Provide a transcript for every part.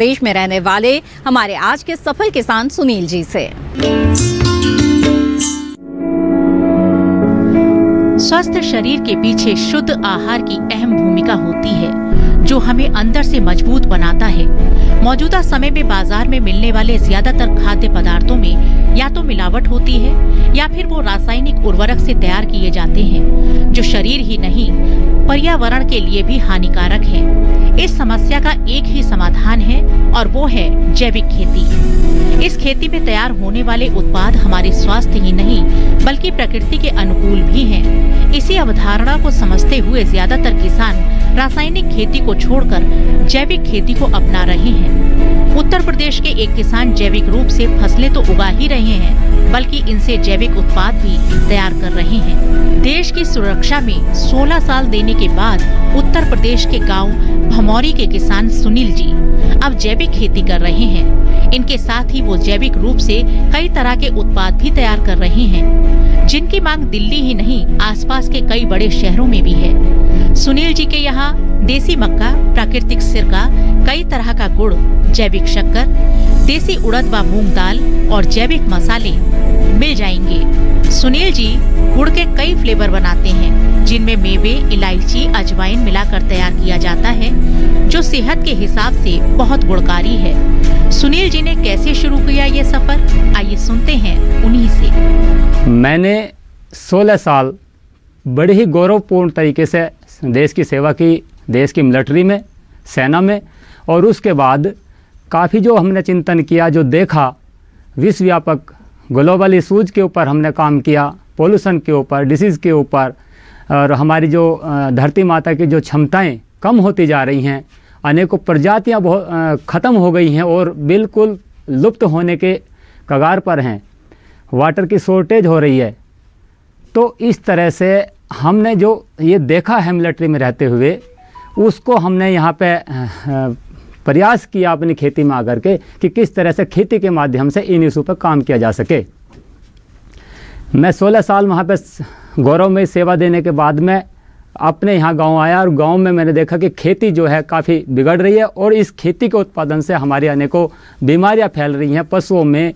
देश में रहने वाले हमारे आज के सफल किसान सुनील जी से। स्वस्थ शरीर के पीछे शुद्ध आहार की अहम भूमिका होती है, जो हमें अंदर से मजबूत बनाता है। मौजूदा समय में बाजार में मिलने वाले ज्यादातर खाद्य पदार्थों में या तो मिलावट होती है या फिर वो रासायनिक उर्वरक से तैयार किए जाते हैं, जो शरीर ही नहीं पर्यावरण के लिए भी हानिकारक है। इस समस्या का एक ही समाधान है और वो है जैविक खेती। इस खेती में तैयार होने वाले उत्पाद हमारे स्वास्थ्य ही नहीं बल्कि प्रकृति के अनुकूल भी हैं। इसी अवधारणा को समझते हुए ज्यादातर किसान रासायनिक खेती को छोड़कर जैविक खेती को अपना रहे हैं। उत्तर प्रदेश के एक किसान जैविक रूप से फसलें तो उगा ही रहे हैं, बल्कि इनसे जैविक उत्पाद भी तैयार कर रहे हैं। देश की सुरक्षा में 16 साल देने के बाद उत्तर प्रदेश के गांव भमौरी के किसान सुनील जी अब जैविक खेती कर रहे हैं। इनके साथ ही वो जैविक रूप से कई तरह के उत्पाद भी तैयार कर रहे हैं, जिनकी मांग दिल्ली ही नहीं आसपास के कई बड़े शहरों में भी है। सुनील जी के यहाँ देसी मक्का, प्राकृतिक सिरका, कई तरह का गुड़, जैविक शक्कर, देसी उड़द व मूंग दाल और जैविक मसाले मिल जाएंगे। सुनील जी गुड़ के कई फ्लेवर बनाते हैं, जिनमें मेवे, इलायची, अजवाइन मिलाकर तैयार किया जाता है, जो सेहत के हिसाब से बहुत गुणकारी है। सुनील जी ने कैसे शुरू किया ये सफर, आइए सुनते हैं उन्हीं से। मैंने 16 साल बड़े ही गौरवपूर्ण तरीके से देश की सेवा की, देश की मिलिट्री में, सेना में, और उसके बाद काफ़ी जो हमने चिंतन किया, जो देखा, विश्वव्यापक ग्लोबल इशूज़ के ऊपर हमने काम किया, पोल्यूशन के ऊपर, डिसीज़ के ऊपर, और हमारी जो धरती माता की जो क्षमताएं कम होती जा रही हैं, अनेकों प्रजातियां बहुत ख़त्म हो गई हैं और बिल्कुल लुप्त होने के कगार पर हैं, वाटर की शॉर्टेज हो रही है। तो इस तरह से हमने जो ये देखा है मिलिट्री में रहते हुए, उसको हमने यहाँ पे प्रयास किया अपनी खेती में आकर के कि किस तरह से खेती के माध्यम से इन इशू पर काम किया जा सके। मैं 16 साल वहाँ पे गौरवमयी सेवा देने के बाद में अपने यहाँ गांव आया और गांव में मैंने देखा कि खेती जो है काफ़ी बिगड़ रही है और इस खेती के उत्पादन से हमारी अनेकों बीमारियाँ फैल रही हैं, पशुओं में,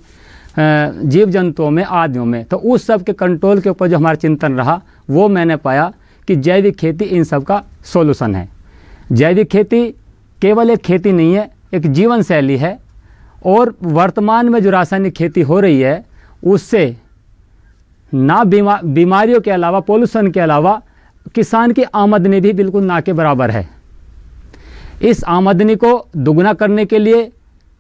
जीव जंतुओं में, आदियों में। तो उस सब के कंट्रोल के ऊपर जो हमारा चिंतन रहा, वो मैंने पाया कि जैविक खेती इन सब का सॉल्यूशन है। जैविक खेती केवल एक खेती नहीं है, एक जीवन शैली है। और वर्तमान में जो रासायनिक खेती हो रही है, उससे ना बीमारियों के अलावा, पोल्यूशन के अलावा किसान की आमदनी भी बिल्कुल ना के बराबर है। इस आमदनी को दुगना करने के लिए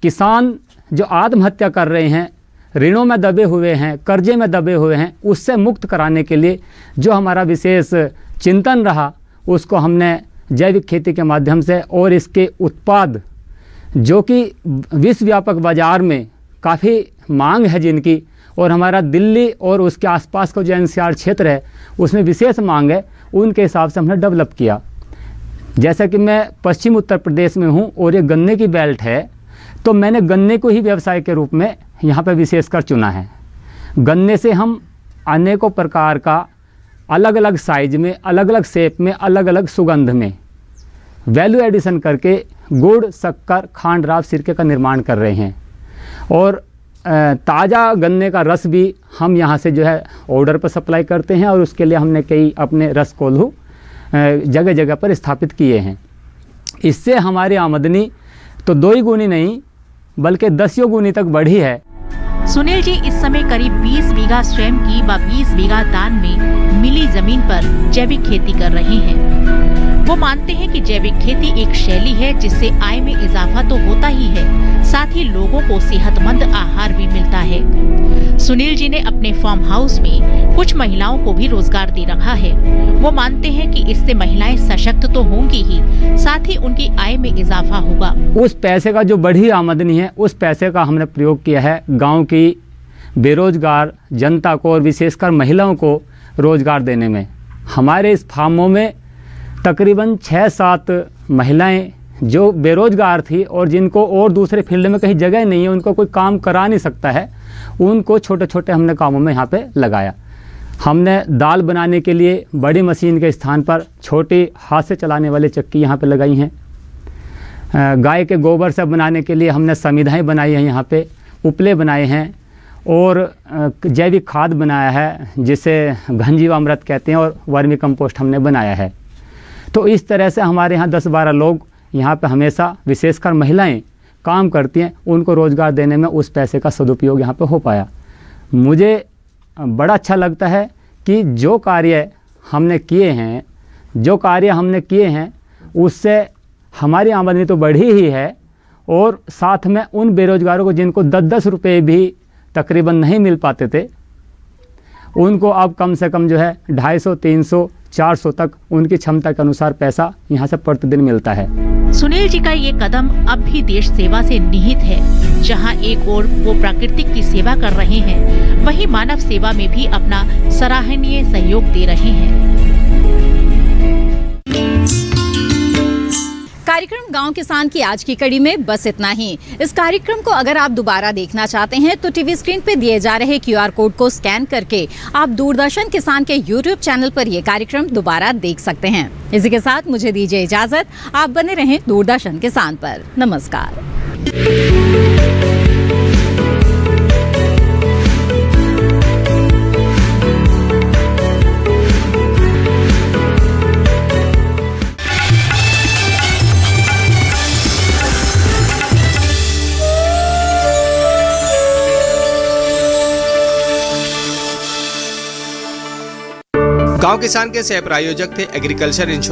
किसान जो आत्महत्या कर रहे हैं, ऋणों में दबे हुए हैं, कर्जे में दबे हुए हैं, उससे मुक्त कराने के लिए जो हमारा विशेष चिंतन रहा, उसको हमने जैविक खेती के माध्यम से, और इसके उत्पाद जो कि विश्वव्यापक बाज़ार में काफ़ी मांग है जिनकी, और हमारा दिल्ली और उसके आसपास का जो NCR क्षेत्र है उसमें विशेष मांग है, उनके हिसाब से हमने डेवलप किया। जैसा कि मैं पश्चिम उत्तर प्रदेश में हूँ और ये गन्ने की बेल्ट है, तो मैंने गन्ने को ही व्यवसाय के रूप में यहाँ पे विशेषकर चुना है। गन्ने से हम अनेकों प्रकार का अलग अलग साइज में, अलग अलग शेप में, अलग अलग सुगंध में वैल्यू एडिशन करके गुड़, शक्कर, खांड, राब, सिरके का निर्माण कर रहे हैं। और ताज़ा गन्ने का रस भी हम यहाँ से जो है ऑर्डर पर सप्लाई करते हैं, और उसके लिए हमने कई अपने रस कोल्हू जगह जगह पर स्थापित किए हैं। इससे हमारी आमदनी तो 2 गुनी नहीं बल्कि 10 गुनी तक बढ़ी है। सुनील जी इस समय करीब 20 बीघा स्वयं की व 20 बीघा दान में मिली जमीन पर जैविक खेती कर रहे हैं। वो मानते हैं कि जैविक खेती एक शैली है जिससे आय में इजाफा तो होता ही है, साथ ही लोगों को सेहतमंद आहार भी मिलता है। सुनील जी ने अपने फार्म हाउस में कुछ महिलाओं को भी रोजगार दे रखा है। वो मानते हैं कि इससे महिलाएं सशक्त तो होंगी ही, साथ ही उनकी आय में इजाफा होगा। उस पैसे का जो बढ़ी आमदनी है, उस पैसे का हमने प्रयोग किया है गाँव की बेरोजगार जनता को और विशेषकर महिलाओं को रोजगार देने में। हमारे इस फार्मों में तकरीबन 6-7 महिलाएं जो बेरोजगार थी और जिनको और दूसरे फील्ड में कहीं जगह नहीं है, उनको कोई काम करा नहीं सकता है, उनको छोटे छोटे हमने कामों में यहाँ पे लगाया। हमने दाल बनाने के लिए बड़ी मशीन के स्थान पर छोटी हाथ से चलाने वाली चक्की यहाँ पे लगाई हैं। गाय के गोबर से बनाने के लिए हमने समिधाएँ बनाई हैं, यहाँ पे उपले बनाए हैं और जैविक खाद बनाया है जिसे घन जीवामृत कहते हैं, और वर्मी कंपोस्ट हमने बनाया है। तो इस तरह से हमारे यहाँ 10-12 लोग यहाँ पे हमेशा, विशेषकर महिलाएं काम करती हैं, उनको रोज़गार देने में उस पैसे का सदुपयोग यहाँ पे हो पाया। मुझे बड़ा अच्छा लगता है कि जो कार्य हमने किए हैं उससे हमारी आमदनी तो बढ़ी ही है, और साथ में उन बेरोजगारों को जिनको 10-10 रुपये भी तकरीबन नहीं मिल पाते थे, उनको अब कम से कम जो है 250, 300, 400 तक उनकी क्षमता के अनुसार पैसा यहाँ से प्रतिदिन मिलता है। सुनील जी का ये कदम अब भी देश सेवा से निहित है। जहां एक ओर वो प्राकृतिक की सेवा कर रहे हैं, वहीं मानव सेवा में भी अपना सराहनीय सहयोग दे रहे हैं। कार्यक्रम गांव किसान की आज की कड़ी में बस इतना ही। इस कार्यक्रम को अगर आप दोबारा देखना चाहते हैं तो टीवी स्क्रीन पे दिए जा रहे QR कोड को स्कैन करके आप दूरदर्शन किसान के YouTube चैनल पर यह कार्यक्रम दोबारा देख सकते हैं। इसी के साथ मुझे दीजिए इजाजत। आप बने रहें दूरदर्शन किसान पर। नमस्कार। गांव किसान के सह प्रायोजक थे एग्रीकल्चर इंश्योरेंस